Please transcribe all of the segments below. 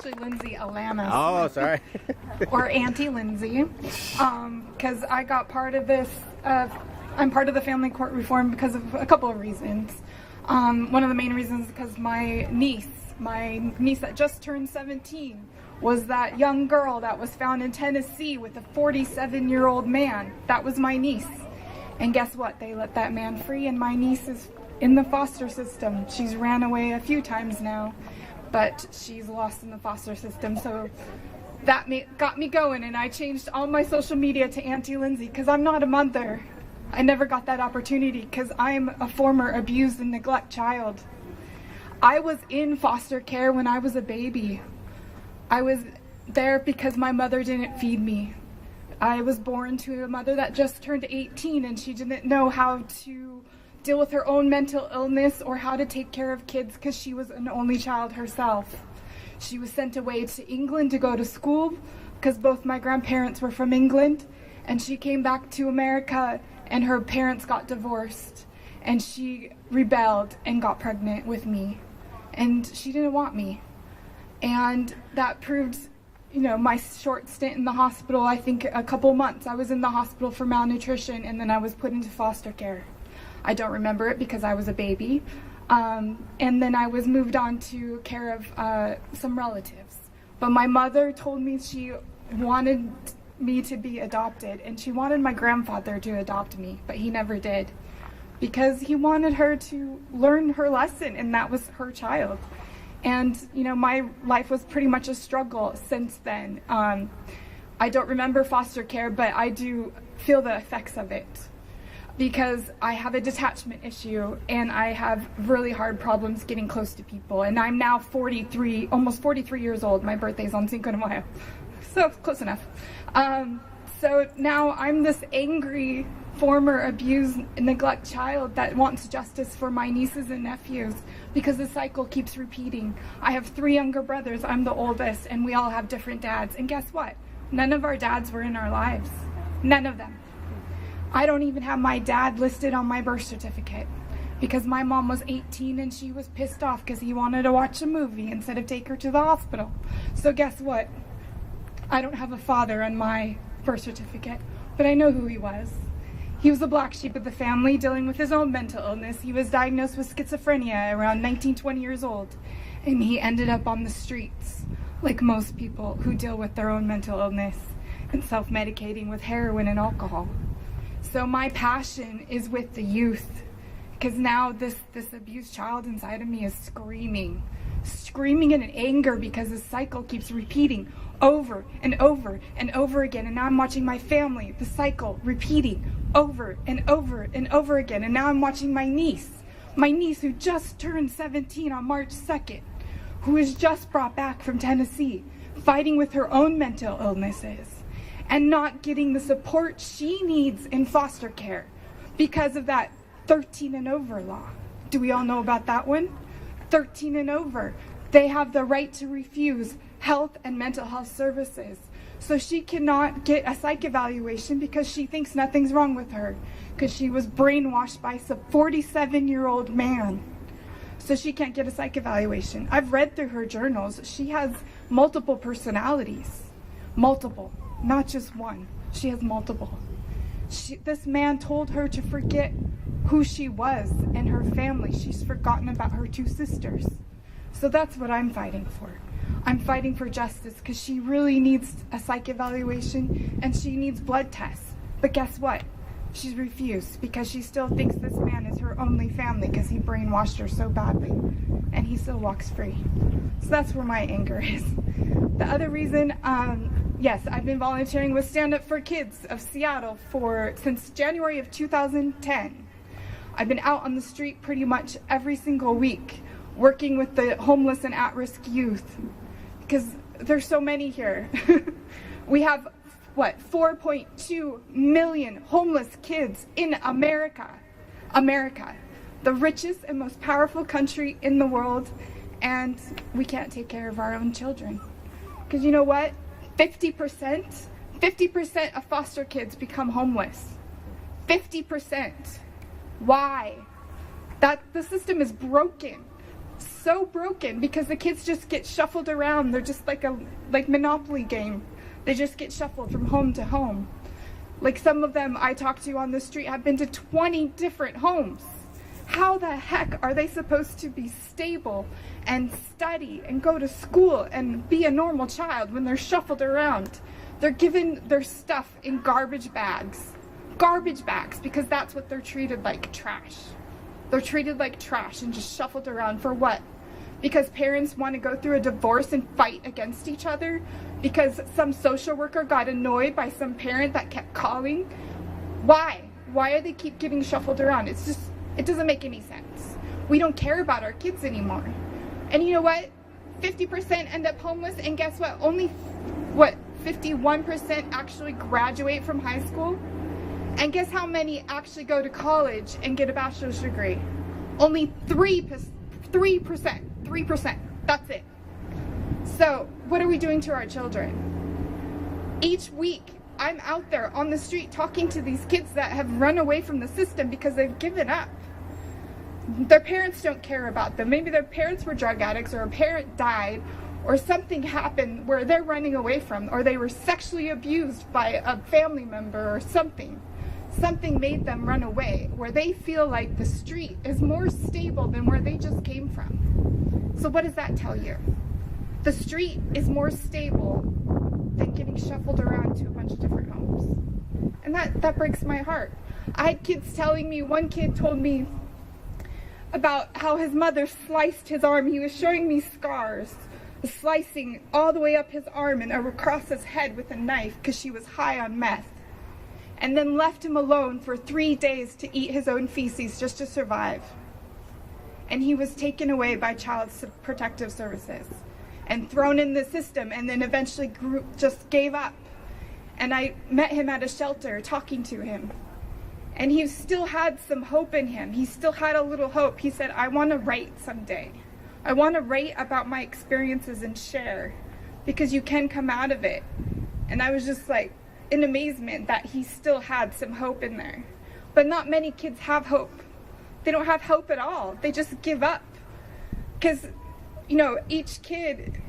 actually Lindsey, Alana. Oh, sorry. Or Auntie Lindsey. Because I got part of this, I'm part of the family court reform because of a couple of reasons. One of the main reasons is because my niece that just turned 17, was that young girl that was found in Tennessee with a 47-year-old man. That was my niece. And guess what? They let that man free, and my niece is in the foster system. She's ran away a few times now, but she's lost in the foster system. So that got me going, and I changed all my social media to Auntie Lindsey because I'm not a mother. I never got that opportunity because I'm a former abused and neglected child. I was in foster care when I was a baby. I was there because my mother didn't feed me. I was born to a mother that just turned 18, and she didn't know how to deal with her own mental illness or how to take care of kids because she was an only child herself. She was sent away to England to go to school because both my grandparents were from England, and she came back to America and her parents got divorced, and she rebelled and got pregnant with me, and she didn't want me. And that proved, my short stint in the hospital. I think a couple months I was in the hospital for malnutrition, and then I was put into foster care. I don't remember it because I was a baby. And then I was moved on to care of some relatives. But my mother told me she wanted me to be adopted, and she wanted my grandfather to adopt me, but he never did because he wanted her to learn her lesson, and that was her child. And, my life was pretty much a struggle since then. I don't remember foster care, but I do feel the effects of it because I have a detachment issue and I have really hard problems getting close to people. And I'm now 43, almost 43 years old. My birthday's on Cinco de Mayo, so close enough. So now I'm this angry, former abused and neglect child that wants justice for my nieces and nephews because the cycle keeps repeating. I have 3 younger brothers, I'm the oldest, and we all have different dads. And guess what? None of our dads were in our lives. None of them. I don't even have my dad listed on my birth certificate because my mom was 18 and she was pissed off because he wanted to watch a movie instead of take her to the hospital. So guess what? I don't have a father on my birth certificate, but I know who he was. He was the black sheep of the family dealing with his own mental illness. He was diagnosed with schizophrenia around 19, 20 years old, and he ended up on the streets like most people who deal with their own mental illness and self-medicating with heroin and alcohol. So my passion is with the youth because now this abused child inside of me is screaming in an anger because the cycle keeps repeating over and over and over again. And now I'm watching my family, the cycle repeating over and over and over again. And now I'm watching my niece who just turned 17 on March 2nd, who was just brought back from Tennessee, fighting with her own mental illnesses and not getting the support she needs in foster care because of that 13 and over law. Do we all know about that one? 13 and over. They have the right to refuse health and mental health services. So she cannot get a psych evaluation because she thinks nothing's wrong with her because she was brainwashed by some 47-year-old man. So she can't get a psych evaluation. I've read through her journals. She has multiple personalities. Multiple, not just one. She has multiple. This man told her to forget who she was and her family. She's forgotten about her 2 sisters. So that's what I'm fighting for. I'm fighting for justice because she really needs a psych evaluation and she needs blood tests. But guess what? She's refused because she still thinks this man is her only family because he brainwashed her so badly and he still walks free. So that's where my anger is. The other reason, yes, I've been volunteering with Stand Up for Kids of Seattle since January of 2010. I've been out on the street pretty much every single week working with the homeless and at-risk youth because there's so many here. We have, 4.2 million homeless kids in America. America, the richest and most powerful country in the world, and we can't take care of our own children. Because you know what? 50% of foster kids become homeless. 50%. Why? The system is broken. so broken because the kids just get shuffled around. They're just like a Monopoly game. They just get shuffled from home to home. Like some of them I talked to on the street have been to 20 different homes. How the heck are they supposed to be stable and study and go to school and be a normal child when they're shuffled around? They're given their stuff in garbage bags. Garbage bags, because that's what they're treated like, trash. They're treated like trash and just shuffled around for what? Because parents want to go through a divorce and fight against each other? Because some social worker got annoyed by some parent that kept calling? Why? Why do they keep getting shuffled around? It's just, it doesn't make any sense. We don't care about our kids anymore. And you know what? 50% end up homeless, and guess what? Only, 51% actually graduate from high school? And guess how many actually go to college and get a bachelor's degree? Only 3%. 3%. That's it. So what are we doing to our children? Each week, I'm out there on the street talking to these kids that have run away from the system because they've given up. Their parents don't care about them. Maybe their parents were drug addicts, or a parent died, or something happened where they're running away from, or they were sexually abused by a family member or something. Something made them run away, where they feel like the street is more stable than where they just came from. So what does that tell you? The street is more stable than getting shuffled around to a bunch of different homes. And that breaks my heart. I had kids telling me, one kid told me about how his mother sliced his arm. He was showing me scars, slicing all the way up his arm and across his head with a knife because she was high on meth. And then left him alone for 3 days to eat his own feces just to survive. And he was taken away by Child Protective Services and thrown in the system, and then eventually just gave up. And I met him at a shelter talking to him. And he still had some hope in him. He still had a little hope. He said, I want to write someday. I want to write about my experiences and share, because you can come out of it. And I was just like in amazement that he still had some hope in there. But not many kids have hope. They don't have hope at all. They just give up. Because, you know, each kid,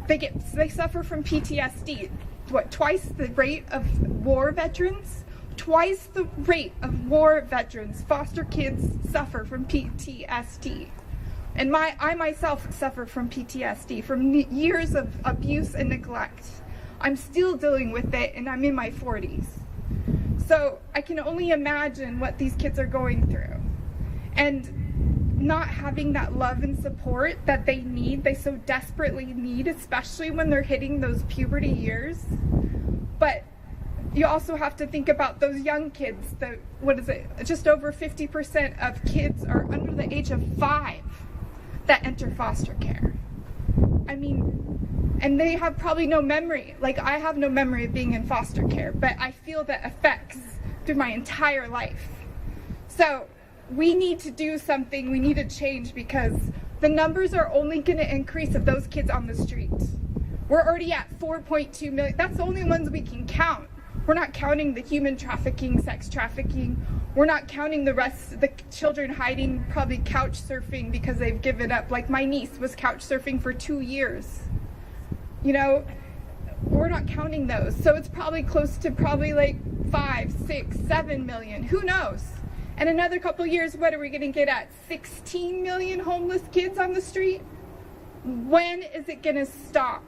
they suffer from PTSD. Twice the rate of war veterans? Twice the rate of war veterans, foster kids, suffer from PTSD. And I myself suffer from PTSD from years of abuse and neglect. I'm still dealing with it, and I'm in my 40s. So I can only imagine what these kids are going through. And not having that love and support that they need, they so desperately need, especially when they're hitting those puberty years. But you also have to think about those young kids. Just over 50% of kids are under the age of 5 that enter foster care. I mean, and they have probably no memory. Like, I have no memory of being in foster care, but I feel the effects through my entire life. So we need to do something. We need to change, because the numbers are only going to increase of those kids on the streets. We're already at 4.2 million. That's the only ones we can count. We're not counting the human trafficking, sex trafficking. We're not counting the rest, the children hiding, probably couch surfing because they've given up. Like my niece was couch surfing for 2 years. You know, we're not counting those. So it's probably close to like 5, 6, 7 million. Who knows? And another couple years, what are we going to get at? 16 million homeless kids on the street? When is it going to stop?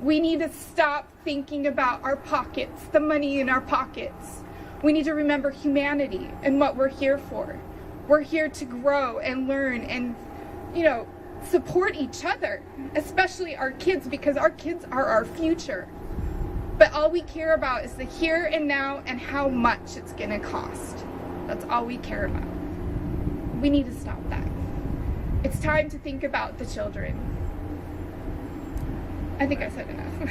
We need to stop thinking about our pockets, the money in our pockets. We need to remember humanity and what we're here for. We're here to grow and learn and, you know, support each other, especially our kids, because our kids are our future. But all we care about is the here and now and how much it's going to cost. That's all we care about. We need to stop that. It's time to think about the children. I think I said enough.